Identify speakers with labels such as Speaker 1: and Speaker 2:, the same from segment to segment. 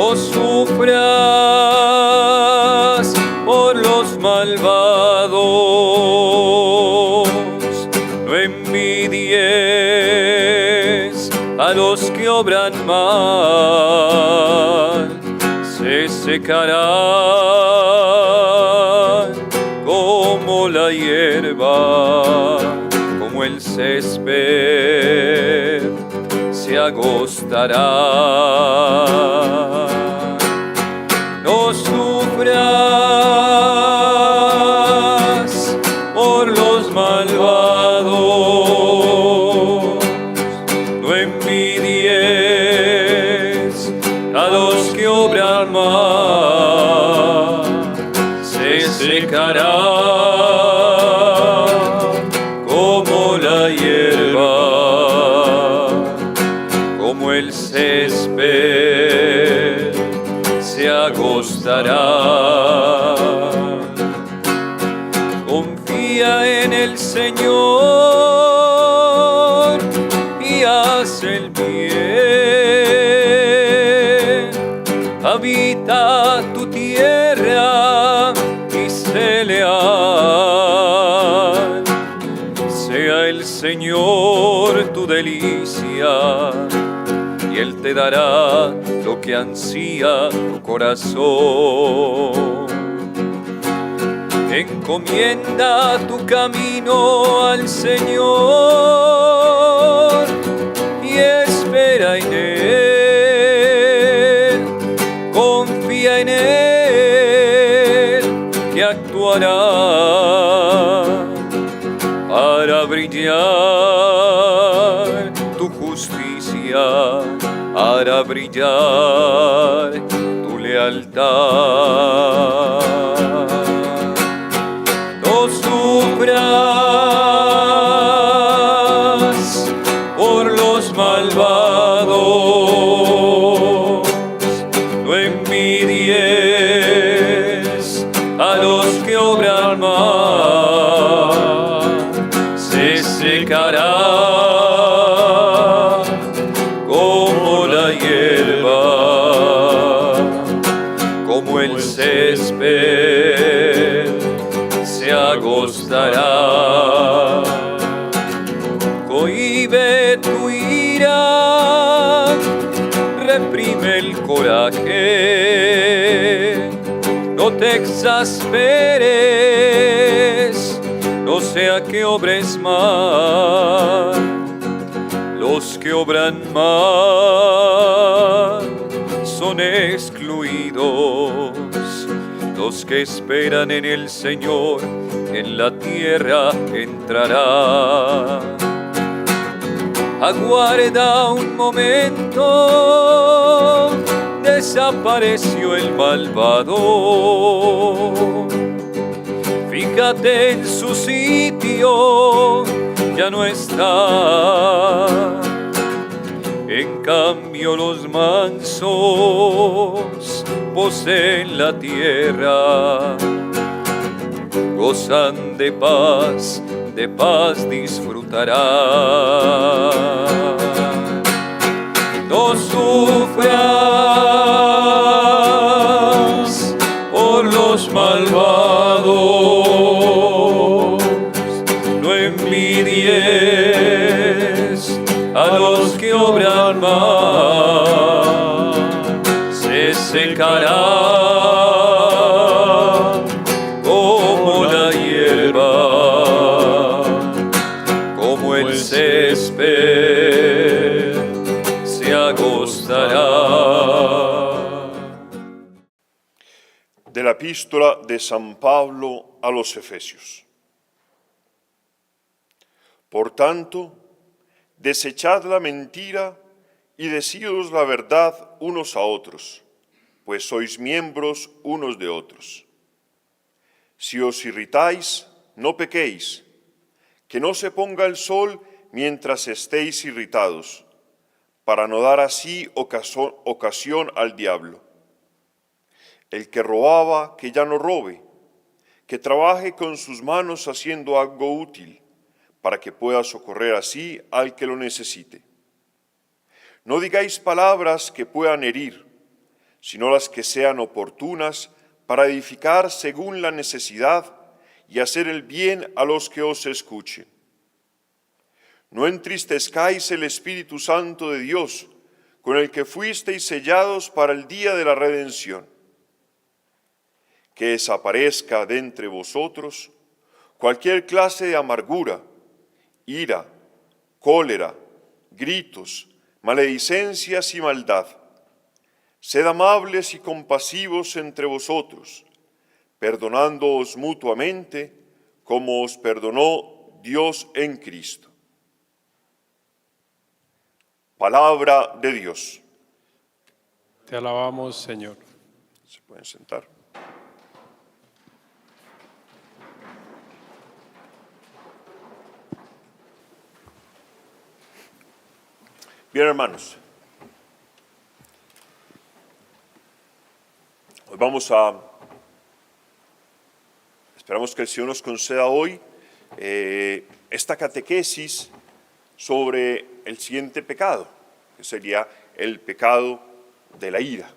Speaker 1: No sufras por los malvados, no envidies a los que obran mal, se secarán como la hierba, como el césped se agostará. No sufras por los malvados, no envidies a los que obran mal, se secará como la hierba, como el césped se agostará. Confía en el Señor y haz el bien. Habita tu tierra y sé leal. Sea el Señor tu delicia, y Él te dará lo que ansía tu corazón. Encomienda tu camino al Señor y espera en Él. Confía en Él, que actuará para brillar tu justicia, hará brillar tu lealtad. No sufras por los malvados, no envidies a los que obran mal, se secará como la hierba, como el césped se agostará. Cohíbe tu ira, reprime el coraje, no te exasperes, no sea que obres mal. Los que obran mal son excluidos. Los que esperan en el Señor en la tierra entrará. Aguarda un momento, desapareció el malvado. Fíjate en su sitio, ya no está. En cambio los mansos poseen la tierra, gozan de paz disfrutarán. No sufras por los malvados, no envidies a los que obran mal, se secará como la hierba, como el césped se agostará.
Speaker 2: De la epístola de San Pablo a los Efesios. Por tanto, desechad la mentira y decíos la verdad unos a otros, pues sois miembros unos de otros. Si os irritáis, no pequéis, que no se ponga el sol mientras estéis irritados, para no dar así ocasión al diablo. El que robaba, que ya no robe, que trabaje con sus manos haciendo algo útil, para que pueda socorrer así al que lo necesite. No digáis palabras que puedan herir, sino las que sean oportunas para edificar según la necesidad y hacer el bien a los que os escuchen. No entristezcáis el Espíritu Santo de Dios, con el que fuisteis sellados para el día de la redención. Que desaparezca de entre vosotros cualquier clase de amargura, ira, cólera, gritos, maledicencias y maldad. Sed amables y compasivos entre vosotros, perdonándoos mutuamente, como os perdonó Dios en Cristo. Palabra de Dios.
Speaker 3: Te alabamos, Señor.
Speaker 2: Se pueden sentar. Bien, hermanos. Hoy esperamos que el Señor nos conceda hoy esta catequesis sobre el siguiente pecado, que sería el pecado de la ira.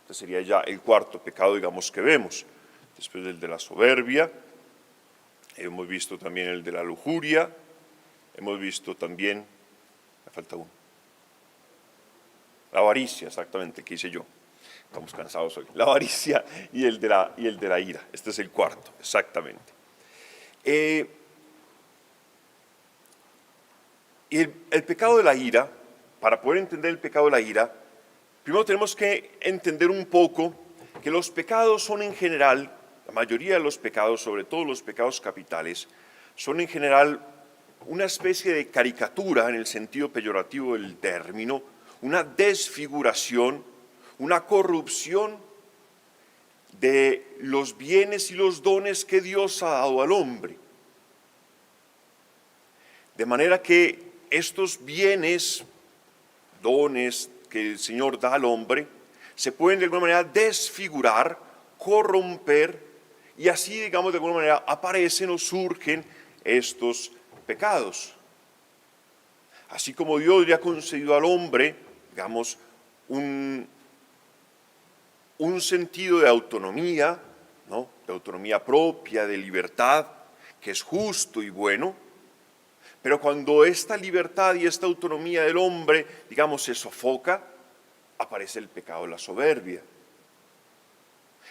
Speaker 2: Este sería ya el cuarto pecado, digamos, que vemos. Después del de la soberbia, hemos visto también el de la lujuria, hemos visto también, me falta uno, la avaricia, exactamente, que hice yo. Estamos cansados hoy. La avaricia y el de la ira. Este es el cuarto, exactamente. Y el pecado de la ira, para poder entender el pecado de la ira, primero tenemos que entender un poco que los pecados son en general, la mayoría de los pecados, sobre todo los pecados capitales, son en general una especie de caricatura en el sentido peyorativo del término, una desfiguración, una corrupción de los bienes y los dones que Dios ha dado al hombre. De manera que estos bienes, dones que el Señor da al hombre, se pueden de alguna manera desfigurar, corromper, y así, digamos, de alguna manera aparecen o surgen estos pecados. Así como Dios le ha concedido al hombre, digamos, un sentido de autonomía, ¿no? De autonomía propia, de libertad, que es justo y bueno, pero cuando esta libertad y esta autonomía del hombre, digamos, se sofoca, aparece el pecado de la soberbia.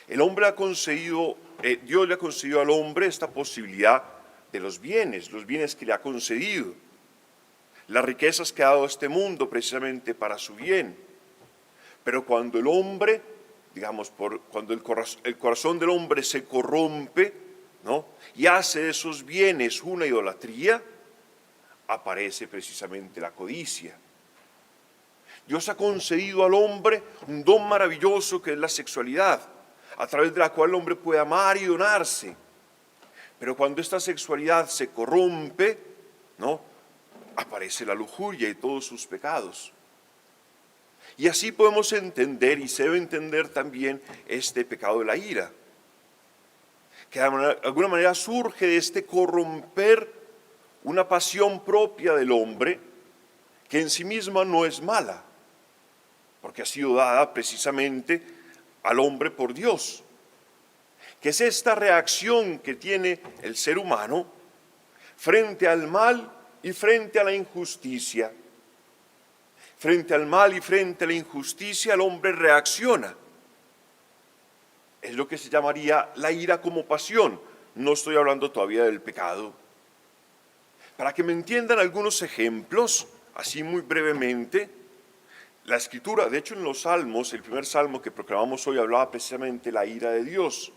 Speaker 2: El hombre ha concedido, Dios le ha concedido al hombre esta posibilidad de los bienes que le ha concedido, las riquezas que ha dado a este mundo precisamente para su bien. Pero cuando el hombre, digamos, cuando el corazón del hombre se corrompe, ¿no? Y hace de esos bienes una idolatría, aparece precisamente la codicia. Dios ha concedido al hombre un don maravilloso que es la sexualidad, a través de la cual el hombre puede amar y donarse. Pero cuando esta sexualidad se corrompe, ¿no? Aparece la lujuria y todos sus pecados. Y así podemos entender, y se debe entender también, este pecado de la ira, que de alguna manera surge de este corromper una pasión propia del hombre, que en sí misma no es mala, porque ha sido dada precisamente al hombre por Dios, que es esta reacción que tiene el ser humano frente al mal y frente a la injusticia. Frente al mal y frente a la injusticia, el hombre reacciona. Es lo que se llamaría la ira como pasión. No estoy hablando todavía del pecado. Para que me entiendan algunos ejemplos, así muy brevemente, la Escritura, de hecho en los Salmos, el primer Salmo que proclamamos hoy hablaba precisamente de la ira de Dios.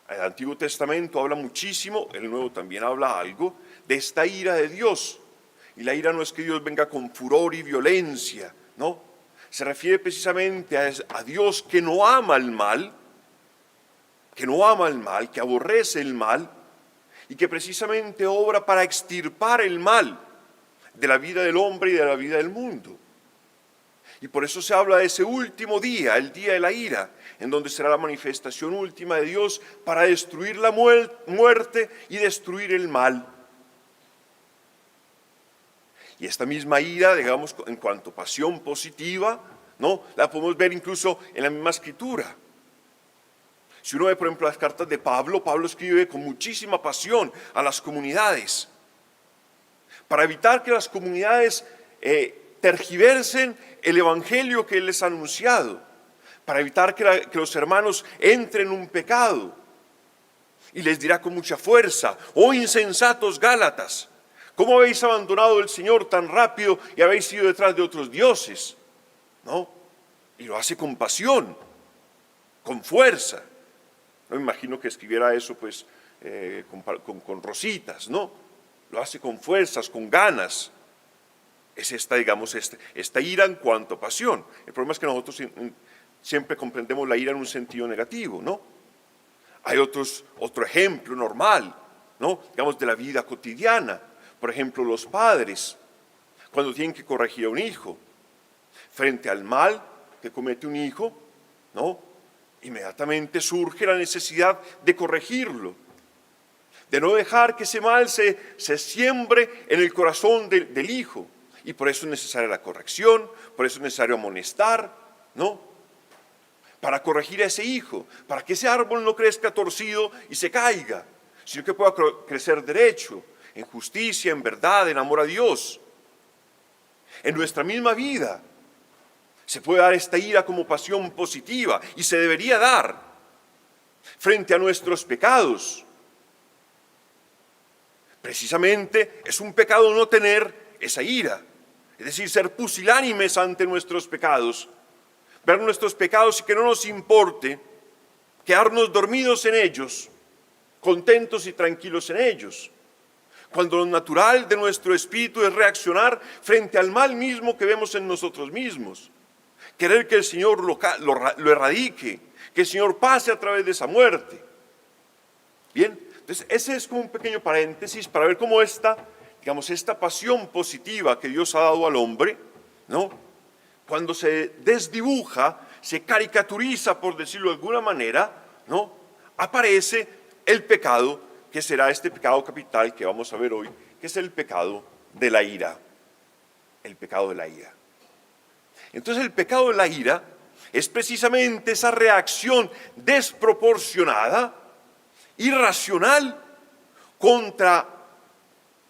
Speaker 2: El Antiguo Testamento habla muchísimo, el Nuevo también habla algo, de esta ira de Dios. Y la ira no es que Dios venga con furor y violencia, no. Se refiere precisamente a Dios que no ama el mal, que aborrece el mal, y que precisamente obra para extirpar el mal de la vida del hombre y de la vida del mundo. Y por eso se habla de ese último día, el día de la ira, en donde será la manifestación última de Dios para destruir la muerte y destruir el mal. Y esta misma ira, digamos, en cuanto a pasión positiva, ¿no? La podemos ver incluso en la misma Escritura. Si uno ve, por ejemplo, las cartas de Pablo, Pablo escribe con muchísima pasión a las comunidades, para evitar que las comunidades tergiversen el evangelio que él les ha anunciado, para evitar que los hermanos entren en un pecado. Y les dirá con mucha fuerza: oh insensatos Gálatas, ¿cómo habéis abandonado el Señor tan rápido y habéis ido detrás de otros dioses? ¿No? Y lo hace con pasión, con fuerza. No me imagino que escribiera eso pues con rositas, ¿no? Lo hace con fuerzas, con ganas. Es esta, digamos, esta ira en cuanto a pasión. El problema es que nosotros siempre comprendemos la ira en un sentido negativo, ¿no? Hay otro ejemplo normal, ¿no? Digamos, de la vida cotidiana. Por ejemplo, los padres, cuando tienen que corregir a un hijo, frente al mal que comete un hijo, ¿no? Inmediatamente surge la necesidad de corregirlo, de no dejar que ese mal se siembre en el corazón del hijo. Y por eso es necesaria la corrección, por eso es necesario amonestar, ¿no? Para corregir a ese hijo, para que ese árbol no crezca torcido y se caiga, sino que pueda crecer derecho, en justicia, en verdad, en amor a Dios. En nuestra misma vida se puede dar esta ira como pasión positiva, y se debería dar frente a nuestros pecados. Precisamente es un pecado no tener esa ira, es decir, ser pusilánimes ante nuestros pecados, ver nuestros pecados y que no nos importe quedarnos dormidos en ellos, contentos y tranquilos en ellos, cuando lo natural de nuestro espíritu es reaccionar frente al mal mismo que vemos en nosotros mismos, querer que el Señor lo erradique, que el Señor pase a través de esa muerte. Bien, entonces ese es como un pequeño paréntesis para ver cómo esta pasión positiva que Dios ha dado al hombre, ¿no? Cuando se desdibuja, se caricaturiza, por decirlo de alguna manera, ¿no? Aparece el pecado, que será este pecado capital que vamos a ver hoy, que es el pecado de la ira. El pecado de la ira. Entonces el pecado de la ira es precisamente esa reacción desproporcionada, irracional, contra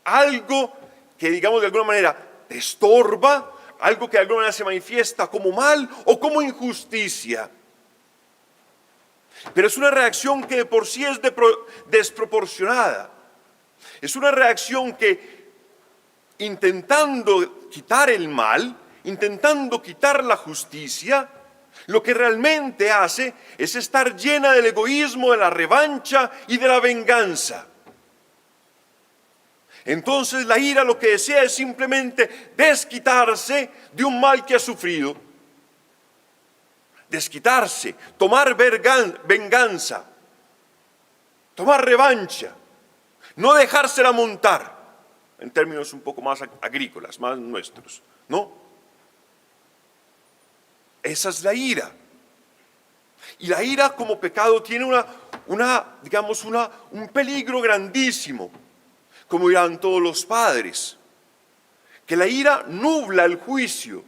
Speaker 2: algo que, digamos, de alguna manera te estorba, algo que de alguna manera se manifiesta como mal o como injusticia. Pero es una reacción que de por sí es desproporcionada. Es una reacción que, intentando quitar el mal, intentando quitar la justicia, lo que realmente hace es estar llena del egoísmo, de la revancha y de la venganza. Entonces la ira lo que desea es simplemente desquitarse de un mal que ha sufrido. Desquitarse, tomar venganza, tomar revancha, no dejársela montar, en términos un poco más agrícolas, más nuestros, ¿no? Esa es la ira. Y la ira como pecado tiene un peligro grandísimo, como dirán todos los padres, que la ira nubla el juicio.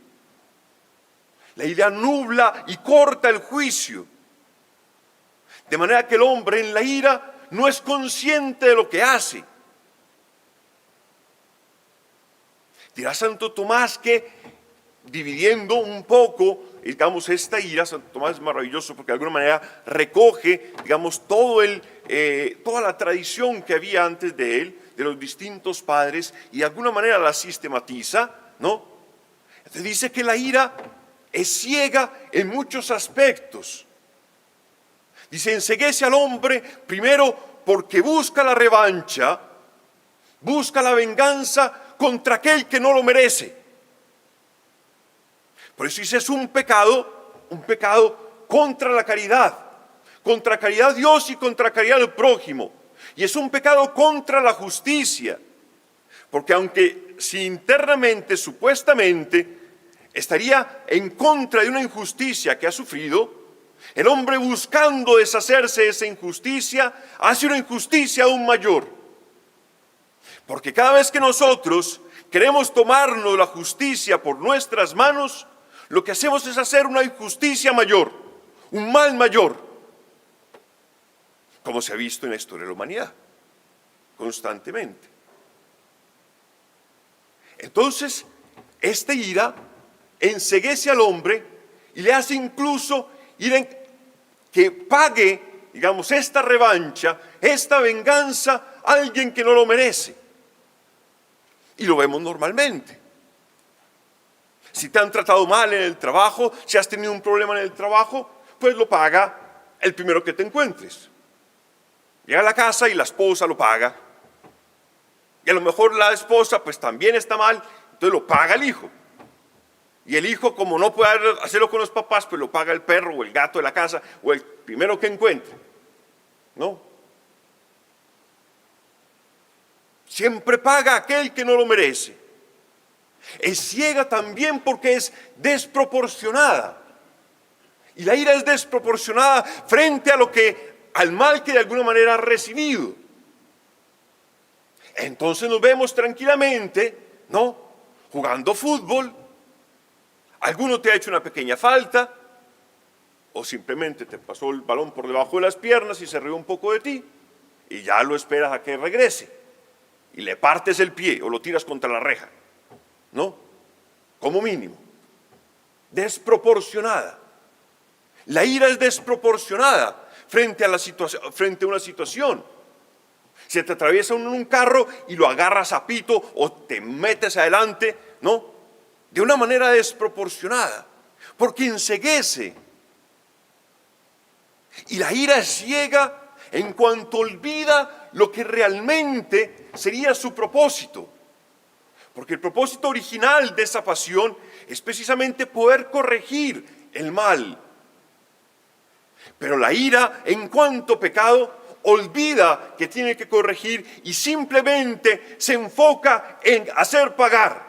Speaker 2: La ira nubla y corta el juicio, de manera que el hombre en la ira no es consciente de lo que hace. Dirá Santo Tomás que, dividiendo un poco, digamos, esta ira, Santo Tomás es maravilloso porque de alguna manera recoge, digamos, toda la tradición que había antes de él, de los distintos padres, y de alguna manera la sistematiza, ¿no? Entonces dice que la ira es ciega en muchos aspectos. Dice, enceguece al hombre primero porque busca la revancha, busca la venganza contra aquel que no lo merece. Por eso dice, es un pecado contra la caridad Dios y contra caridad del prójimo. Y es un pecado contra la justicia, porque aunque si internamente, supuestamente, estaría en contra de una injusticia que ha sufrido, el hombre, buscando deshacerse de esa injusticia, hace una injusticia aún mayor. Porque cada vez que nosotros queremos tomarnos la justicia por nuestras manos, lo que hacemos es hacer una injusticia mayor, un mal mayor, como se ha visto en la historia de la humanidad, constantemente. Entonces, esta ira enceguece al hombre y le hace incluso que pague, digamos, esta revancha, esta venganza a alguien que no lo merece. Y lo vemos normalmente. Si te han tratado mal en el trabajo, si has tenido un problema en el trabajo, pues lo paga el primero que te encuentres. Llega a la casa y la esposa lo paga. Y a lo mejor la esposa pues también está mal, entonces lo paga el hijo. Y el hijo, como no puede hacerlo con los papás, pues lo paga el perro o el gato de la casa o el primero que encuentre. ¿No? Siempre paga aquel que no lo merece. Es ciega también porque es desproporcionada. Y la ira es desproporcionada frente al mal que de alguna manera ha recibido. Entonces nos vemos tranquilamente, ¿no? Jugando fútbol. Alguno te ha hecho una pequeña falta, o simplemente te pasó el balón por debajo de las piernas y se rió un poco de ti, y ya lo esperas a que regrese, y le partes el pie o lo tiras contra la reja, ¿no? Como mínimo. Desproporcionada. La ira es desproporcionada frente a una situación. Se te atraviesa uno en un carro y lo agarras a pito o te metes adelante, ¿no? De una manera desproporcionada, porque enceguece. Y la ira es ciega en cuanto olvida lo que realmente sería su propósito. Porque el propósito original de esa pasión es precisamente poder corregir el mal. Pero la ira, en cuanto pecado, olvida que tiene que corregir y simplemente se enfoca en hacer pagar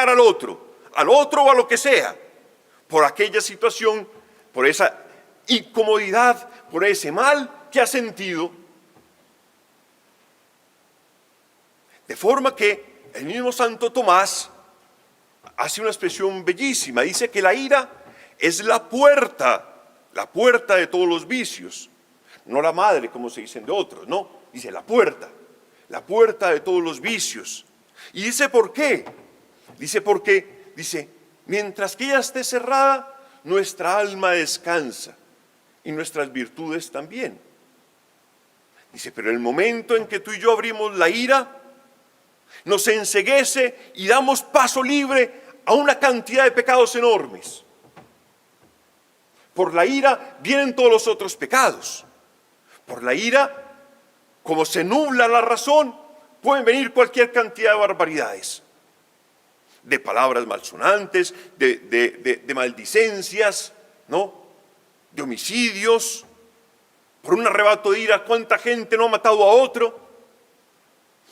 Speaker 2: al otro o a lo que sea, por aquella situación, por esa incomodidad, por ese mal que ha sentido. De forma que el mismo Santo Tomás hace una expresión bellísima, dice que la ira es la puerta de todos los vicios. No la madre, como se dicen de otros, no, dice la puerta de todos los vicios. Y dice ¿por qué? Dice, mientras que ella esté cerrada, nuestra alma descansa y nuestras virtudes también. Dice, pero el momento en que tú y yo abrimos la ira, nos enceguece y damos paso libre a una cantidad de pecados enormes. Por la ira vienen todos los otros pecados. Por la ira, como se nubla la razón, pueden venir cualquier cantidad de barbaridades. De palabras malsonantes, de maldicencias, ¿no? De homicidios. Por un arrebato de ira, ¿cuánta gente no ha matado a otro?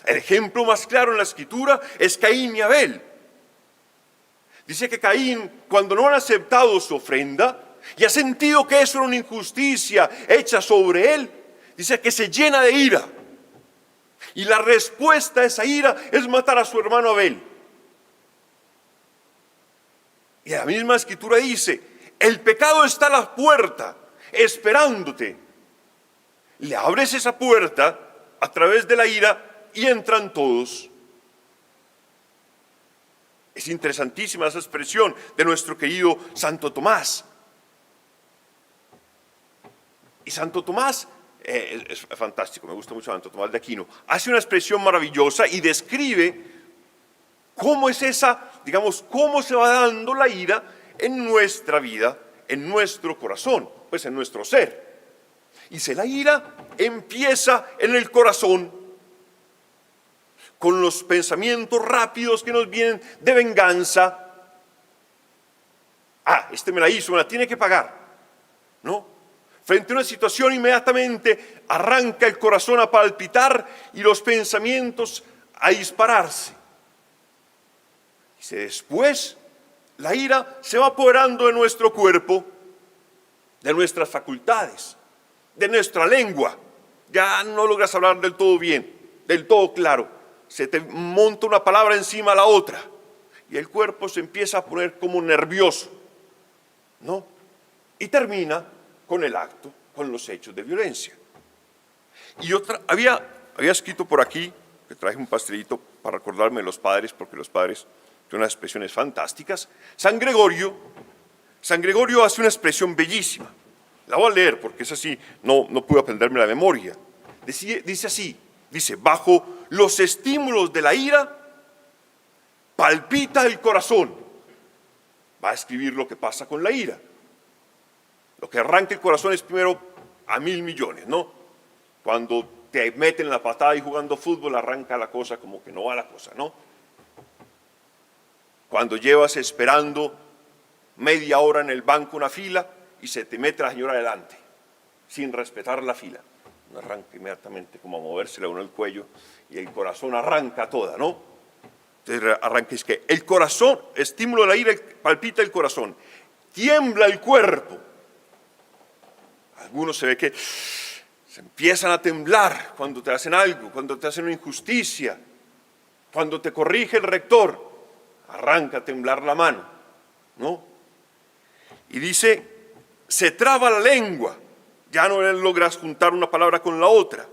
Speaker 2: El ejemplo más claro en la Escritura es Caín y Abel. Dice que Caín, cuando no han aceptado su ofrenda y ha sentido que eso era una injusticia hecha sobre él, dice que se llena de ira. Y la respuesta a esa ira es matar a su hermano Abel. Y la misma Escritura dice, el pecado está a la puerta, esperándote. Le abres esa puerta a través de la ira y entran todos. Es interesantísima esa expresión de nuestro querido Santo Tomás. Y Santo Tomás, es fantástico, me gusta mucho Santo Tomás de Aquino, hace una expresión maravillosa y describe cómo es cómo se va dando la ira en nuestra vida, en nuestro corazón, pues en nuestro ser. Dice, la ira empieza en el corazón, con los pensamientos rápidos que nos vienen de venganza. Este me la hizo, me la tiene que pagar, ¿no? Frente a una situación inmediatamente arranca el corazón a palpitar y los pensamientos a dispararse. Dice, después la ira se va apoderando de nuestro cuerpo, de nuestras facultades, de nuestra lengua. Ya no logras hablar del todo bien, del todo claro. Se te monta una palabra encima de la otra y el cuerpo se empieza a poner como nervioso, ¿no? Y termina con el acto, con los hechos de violencia. Y otra, había escrito por aquí, que traje un pastelito para recordarme de los padres, porque los padres tienen unas expresiones fantásticas. San Gregorio hace una expresión bellísima. La voy a leer porque es así, no pude aprenderme la memoria. Dice así, bajo los estímulos de la ira, palpita el corazón. Va a escribir lo que pasa con la ira. Lo que arranca el corazón es primero a 1.000 millones, ¿no? Cuando te meten la patada y jugando fútbol arranca la cosa como que no va la cosa, ¿no? Cuando llevas esperando media hora en el banco una fila y se te mete la señora adelante, sin respetar la fila. Uno arranca inmediatamente como a movérsele a uno el cuello y el corazón arranca toda, ¿no? Entonces arranca, es que el corazón, estímulo de la ira, palpita el corazón, tiembla el cuerpo. Algunos se ve que se empiezan a temblar cuando te hacen algo, cuando te hacen una injusticia, cuando te corrige el rector, arranca a temblar la mano, ¿no? Y dice, se traba la lengua, ya no logras juntar una palabra con la otra,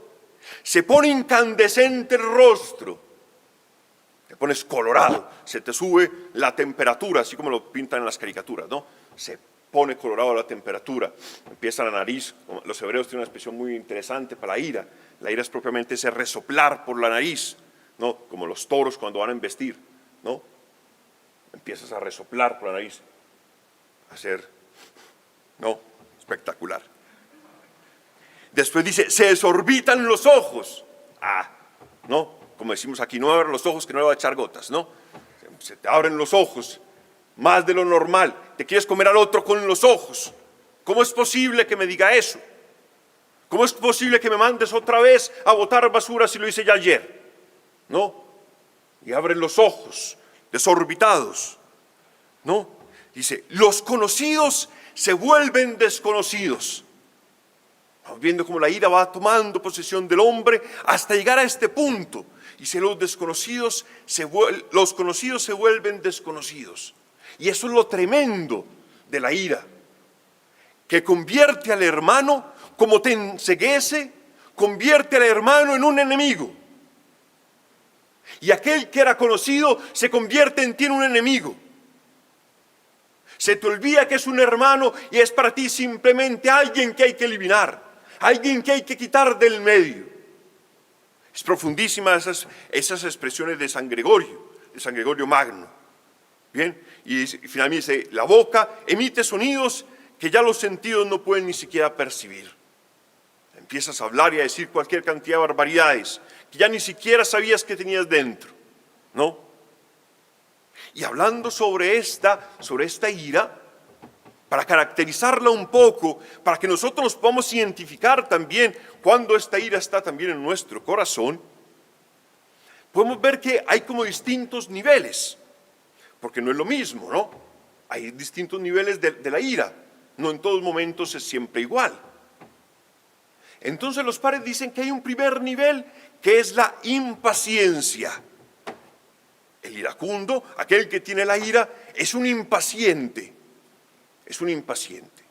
Speaker 2: se pone incandescente el rostro, te pones colorado, se te sube la temperatura, así como lo pintan en las caricaturas, ¿no? Se pone colorado la temperatura, empieza la nariz, los hebreos tienen una expresión muy interesante para la ira es propiamente ese resoplar por la nariz, ¿no? Como los toros cuando van a embestir, ¿no? Empiezas a resoplar por la nariz, a hacer, ¿no? Espectacular. Después dice, se desorbitan los ojos, ¿no? Como decimos aquí, no abran los ojos que no le va a echar gotas, ¿no? Se te abren los ojos, más de lo normal, te quieres comer al otro con los ojos. ¿Cómo es posible que me diga eso? ¿Cómo es posible que me mandes otra vez a botar basura si lo hice ya ayer? ¿No? Y abren los ojos, desorbitados, ¿no? Dice, los conocidos se vuelven desconocidos. Vamos viendo cómo la ira va tomando posesión del hombre hasta llegar a este punto. Dice, los conocidos se vuelven desconocidos. Y eso es lo tremendo de la ira, que convierte al hermano, como te enceguece, convierte al hermano en un enemigo. Y aquel que era conocido se convierte en ti en un enemigo. Se te olvida que es un hermano y es para ti simplemente alguien que hay que eliminar, alguien que hay que quitar del medio. Es profundísima esas expresiones de San Gregorio Magno. Bien, y finalmente dice, la boca emite sonidos que ya los sentidos no pueden ni siquiera percibir. Empiezas a hablar y a decir cualquier cantidad de barbaridades que ya ni siquiera sabías que tenías dentro, ¿no? Y hablando sobre esta ira, para caracterizarla un poco, para que nosotros podamos identificar también cuando esta ira está también en nuestro corazón, podemos ver que hay como distintos niveles, porque no es lo mismo, ¿no? Hay distintos niveles de la ira, no en todos momentos es siempre igual. Entonces los padres dicen que hay un primer nivel que es la impaciencia. El iracundo, aquel que tiene la ira, es un impaciente. Es un impaciente.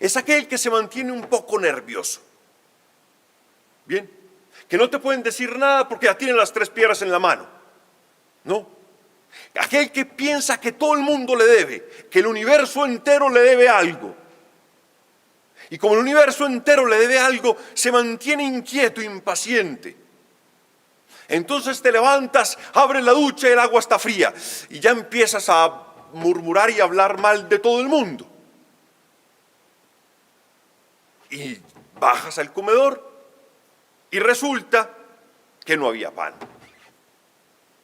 Speaker 2: Es aquel que se mantiene un poco nervioso. Bien, que no te pueden decir nada porque ya tienen las 3 piedras en la mano. No. Aquel que piensa que todo el mundo le debe, que el universo entero le debe algo. Y como el universo entero le debe algo, se mantiene inquieto, impaciente. Entonces te levantas, abres la ducha y el agua está fría. Y ya empiezas a murmurar y hablar mal de todo el mundo. Y bajas al comedor y resulta que no había pan.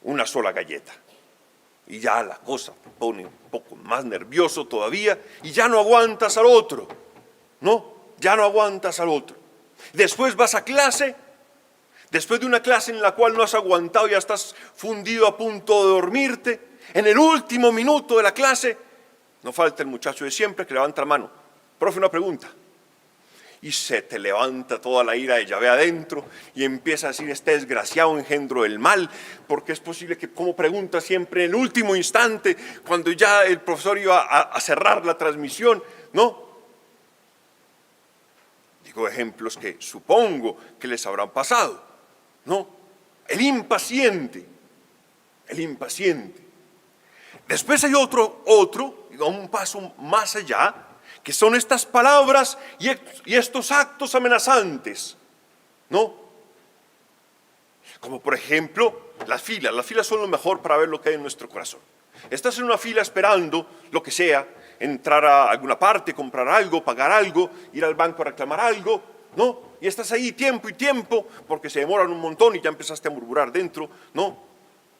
Speaker 2: Una sola galleta. Y ya la cosa te pone un poco más nervioso todavía y ya no aguantas al otro, ¿no? Ya no aguantas al otro. Después vas a clase, después de una clase en la cual no has aguantado, ya estás fundido a punto de dormirte. En el último minuto de la clase, no falta el muchacho de siempre que levanta la mano. Profe, una pregunta. y se te levanta toda la ira de Yahvé adentro y empieza a decir: este desgraciado engendro del mal, porque es posible que, como pregunta siempre en el último instante, cuando ya el profesor iba a cerrar la transmisión, ¿no? Digo ejemplos que supongo que les habrán pasado, ¿no? El impaciente. Después hay otro, digo, un paso más allá, que son estas palabras y estos actos amenazantes, ¿no? Como por ejemplo, las filas son lo mejor para ver lo que hay en nuestro corazón. Estás en una fila esperando lo que sea, entrar a alguna parte, comprar algo, pagar algo, ir al banco a reclamar algo, ¿no? Y estás ahí tiempo y tiempo, porque se demoran un montón y ya empezaste a murmurar dentro, ¿no?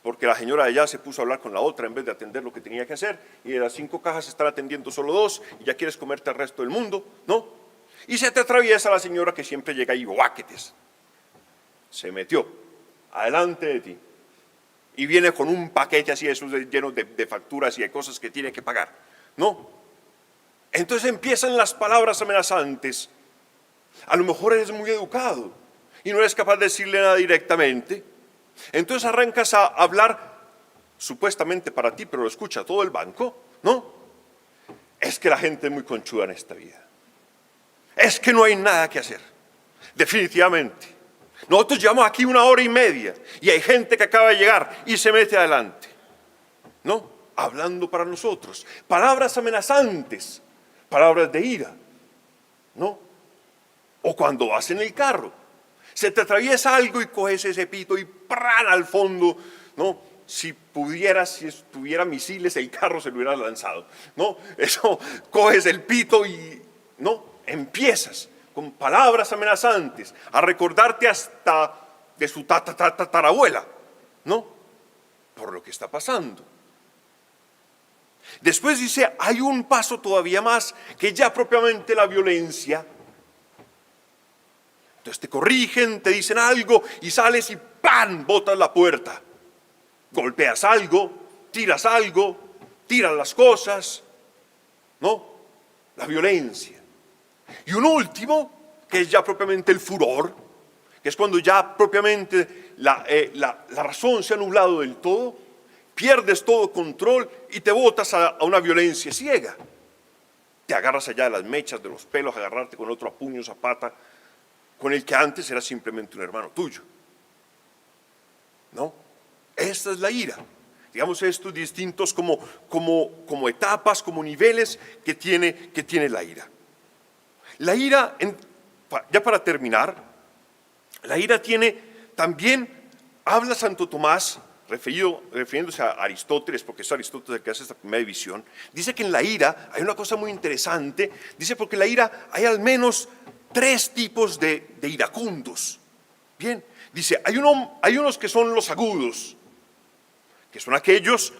Speaker 2: Porque la señora de allá se puso a hablar con la otra en vez de atender lo que tenía que hacer, y de las 5 cajas están atendiendo solo 2 y ya quieres comerte al resto del mundo, ¿no? Y se te atraviesa la señora que siempre llega ahí, guáquetes. Se metió adelante de ti y viene con un paquete así de esos lleno de facturas y de cosas que tiene que pagar, ¿no? Entonces empiezan las palabras amenazantes. A lo mejor eres muy educado y no eres capaz de decirle nada directamente. Entonces arrancas a hablar supuestamente para ti, pero lo escucha todo el banco, ¿no? Es que la gente es muy conchuda en esta vida. Es que no hay nada que hacer, definitivamente. Nosotros llevamos aquí 1 hora y media y hay gente que acaba de llegar y se mete adelante, ¿no? Hablando para nosotros, palabras amenazantes, palabras de ira, ¿no? O cuando vas en el carro, se te atraviesa algo y coges ese pito y ¡pran! Al fondo, ¿no? Si estuviera misiles, el carro se lo hubiera lanzado, ¿no? Eso, coges el pito y, ¿no? Empiezas con palabras amenazantes a recordarte hasta de su tatarabuela, ¿no? Por lo que está pasando. Después dice, hay un paso todavía más, que ya propiamente la violencia. Entonces te corrigen, te dicen algo y sales y ¡pam! Botas la puerta. Golpeas algo, tiras las cosas, ¿no? La violencia. Y un último, que es ya propiamente el furor, que es cuando ya propiamente la razón se ha nublado del todo, pierdes todo control y te botas a una violencia ciega. Te agarras allá de las mechas, de los pelos, agarrarte con otro a puños, a pata, con el que antes era simplemente un hermano tuyo, ¿no? Esta es la ira. Digamos, estos distintos como etapas, como niveles que tiene la ira. La ira, ya para terminar, la ira tiene también, habla Santo Tomás, refiriéndose a Aristóteles, porque es Aristóteles el que hace esta primera división, dice que en la ira hay una cosa muy interesante, dice porque en la ira hay al menos 3 tipos de iracundos. Bien, dice, hay unos que son los agudos, que son aquellos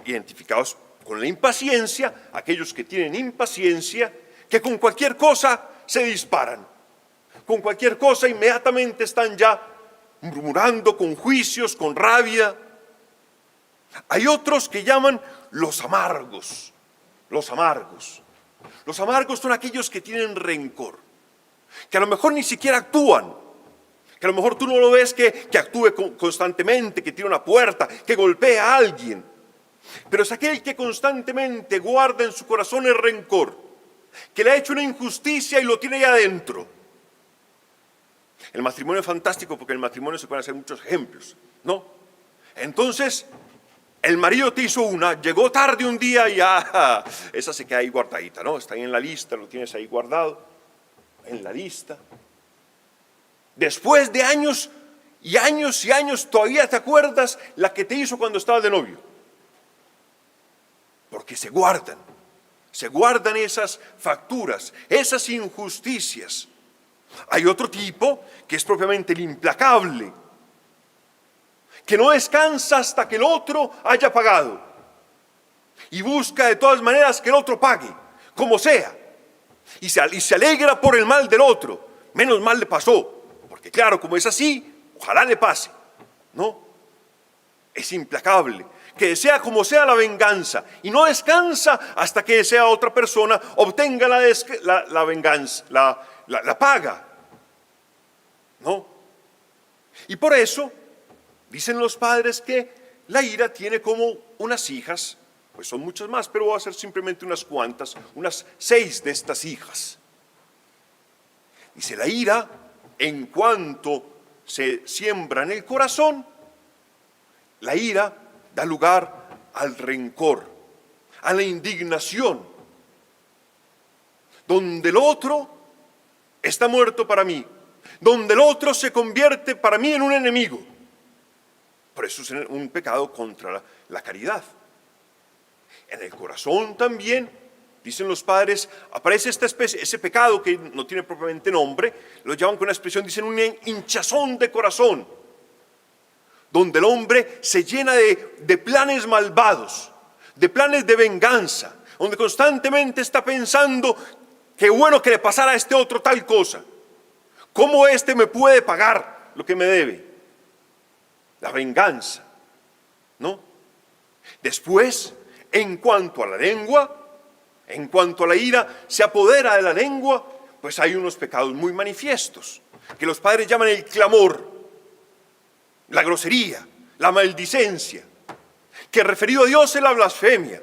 Speaker 2: identificados con la impaciencia, aquellos que tienen impaciencia, que con cualquier cosa se disparan, con cualquier cosa inmediatamente están ya murmurando, con juicios, con rabia. Hay otros que llaman los amargos. Los amargos son aquellos que tienen rencor, que a lo mejor ni siquiera actúan, que a lo mejor tú no lo ves que actúe constantemente, que tira una puerta, que golpea a alguien, pero es aquel que constantemente guarda en su corazón el rencor, que le ha hecho una injusticia y lo tiene ahí adentro. El matrimonio es fantástico porque en el matrimonio se pueden hacer muchos ejemplos, ¿no? Entonces, el marido te hizo una, llegó tarde un día y esa se queda ahí guardadita, ¿no? Está ahí en la lista, lo tienes ahí guardado, en la lista. Después de años y años y años, todavía te acuerdas la que te hizo cuando estabas de novio. Porque se guardan esas facturas, esas injusticias. Hay otro tipo que es propiamente el implacable, que no descansa hasta que el otro haya pagado y busca de todas maneras que el otro pague, como sea, y se alegra por el mal del otro. Menos mal le pasó, porque claro, como es así, ojalá le pase, ¿no? Es implacable, que desea como sea la venganza y no descansa hasta que esa otra persona obtenga la venganza, la paga, ¿no? Y por eso dicen los padres que la ira tiene como unas hijas, pues son muchas más, pero voy a hacer simplemente unas cuantas, unas 6 de estas hijas. Dice, la ira, en cuanto se siembra en el corazón, la ira da lugar al rencor, a la indignación, donde el otro está muerto para mí, donde el otro se convierte para mí en un enemigo. Por eso es un pecado contra la caridad. En el corazón también, dicen los padres, aparece esta especie, ese pecado que no tiene propiamente nombre, lo llaman con una expresión, dicen un hinchazón de corazón, donde el hombre se llena de planes malvados, de planes de venganza, donde constantemente está pensando, qué bueno que le pasara a este otro tal cosa, ¿cómo este me puede pagar lo que me debe? La venganza, ¿no? Después, en cuanto a la lengua, en cuanto a la ira se apodera de la lengua, pues hay unos pecados muy manifiestos, que los padres llaman el clamor, la grosería, la maldicencia, que referido a Dios es la blasfemia.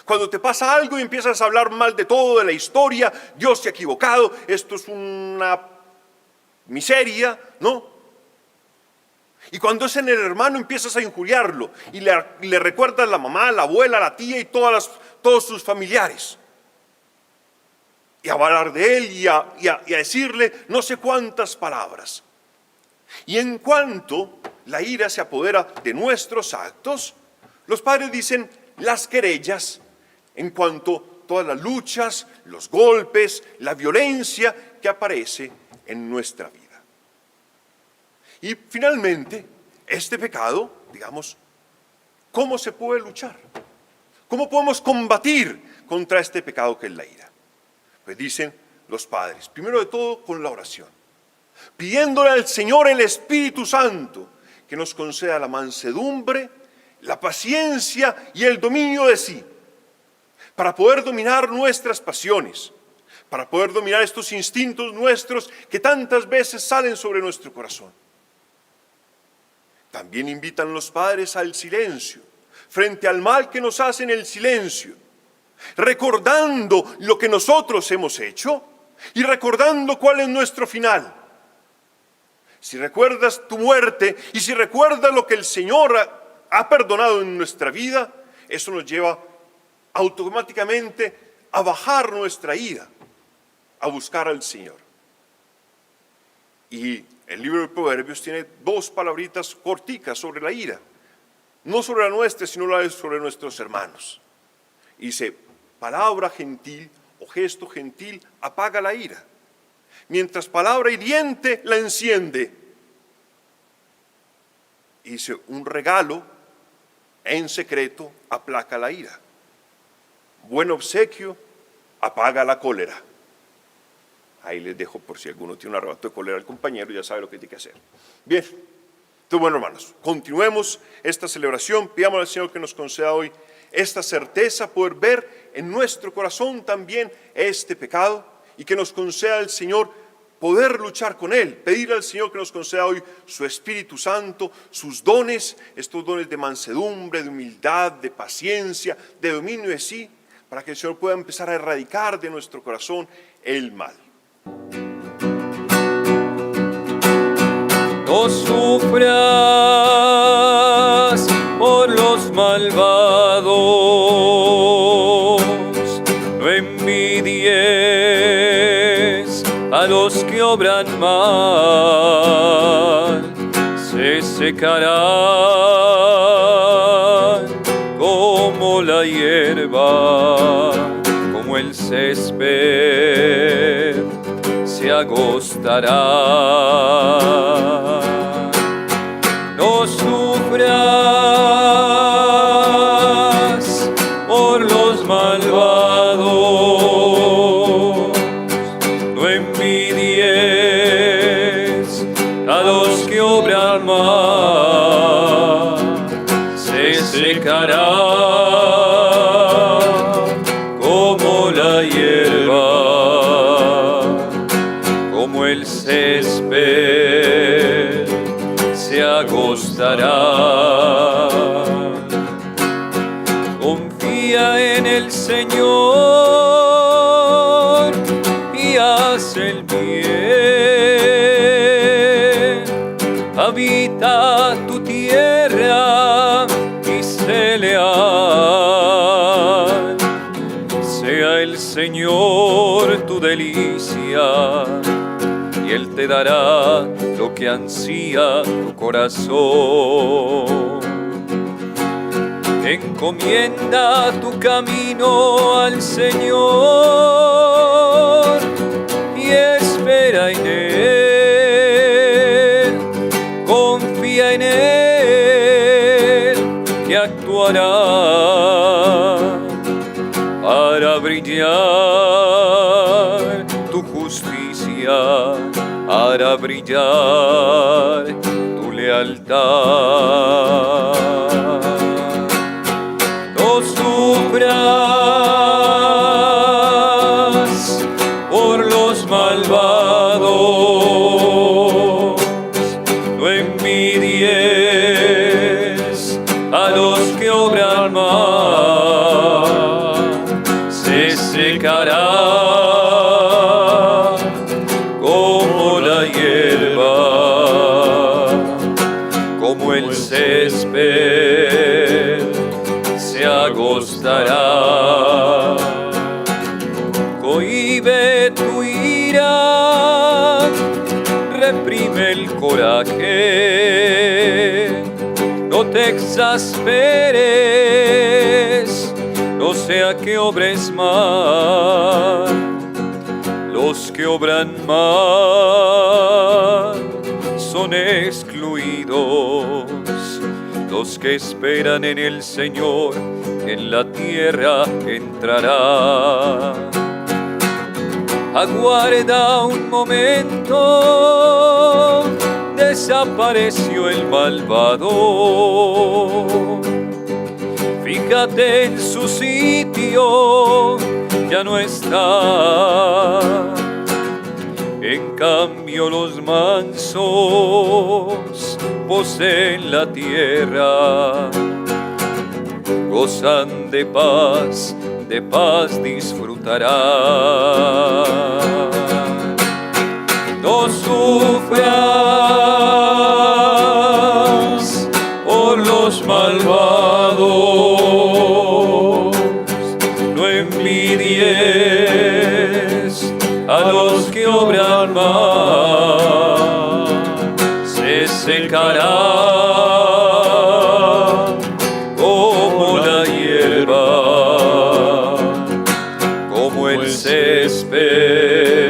Speaker 2: Cuando te pasa algo y empiezas a hablar mal de todo, de la historia, Dios se ha equivocado, esto es una miseria, ¿no? Y cuando es en el hermano empiezas a injuriarlo y le recuerdas a la mamá, la abuela, la tía y todos sus familiares. Y a hablar de él y a decirle no sé cuántas palabras. Y en cuanto la ira se apodera de nuestros actos, los padres dicen las querellas, en cuanto a todas las luchas, los golpes, la violencia que aparece en nuestra vida. Y finalmente, este pecado, digamos, ¿cómo se puede luchar? ¿Cómo podemos combatir contra este pecado que es la ira? Pues dicen los padres, primero de todo con la oración, pidiéndole al Señor el Espíritu Santo que nos conceda la mansedumbre, la paciencia y el dominio de sí, para poder dominar nuestras pasiones, para poder dominar estos instintos nuestros que tantas veces salen sobre nuestro corazón. También invitan los padres al silencio, frente al mal que nos hacen el silencio, recordando lo que nosotros hemos hecho y recordando cuál es nuestro final. Si recuerdas tu muerte y si recuerdas lo que el Señor ha perdonado en nuestra vida, eso nos lleva automáticamente a bajar nuestra ira, a buscar al Señor. Y el libro de Proverbios tiene 2 palabritas corticas sobre la ira, no sobre la nuestra, sino sobre nuestros hermanos. Y dice, palabra gentil o gesto gentil apaga la ira, mientras palabra hiriente la enciende. Y dice, un regalo en secreto aplaca la ira. Buen obsequio apaga la cólera. Ahí les dejo por si alguno tiene un arrebato de cólera al compañero, ya sabe lo que tiene que hacer. Bien, entonces bueno hermanos, continuemos esta celebración, pidamos al Señor que nos conceda hoy esta certeza, poder ver en nuestro corazón también este pecado y que nos conceda el Señor poder luchar con él, pedirle al Señor que nos conceda hoy su Espíritu Santo, sus dones, estos dones de mansedumbre, de humildad, de paciencia, de dominio de sí, para que el Señor pueda empezar a erradicar de nuestro corazón el mal.
Speaker 1: No sufras por los malvados, no envidies a los que obran mal, se secarán como la hierba, como el césped se agostará. No sufras por los malvados, no envidies a los que obran mal, se secará como la hierba, entrará. Confía en el Señor y haz el bien. Habita tu tierra y sé leal. Sea el Señor tu delicia y Él te dará lo que ansía tu corazón. Encomienda tu camino al Señor y espera en Él. Confía en Él que actuará para brillar tu justicia, para brillar tu lealtad. No sufras por los malvados, no envidies a los que obran mal, se secará como la hierba, como el césped se agostará. Cohíbe tu ira, reprime el coraje, no te exasperes, no sea que obres mal. Los que obran mal son excluidos. Los que esperan en el Señor en la tierra entrará. Aguarda un momento, desapareció el malvado. Fíjate en su sitio, ya no está. En cambio los mansos poseen la tierra, gozan de paz disfrutarán. No sufras por los malvados, no envidies a los que obran mal, se secará como la hierba, como el césped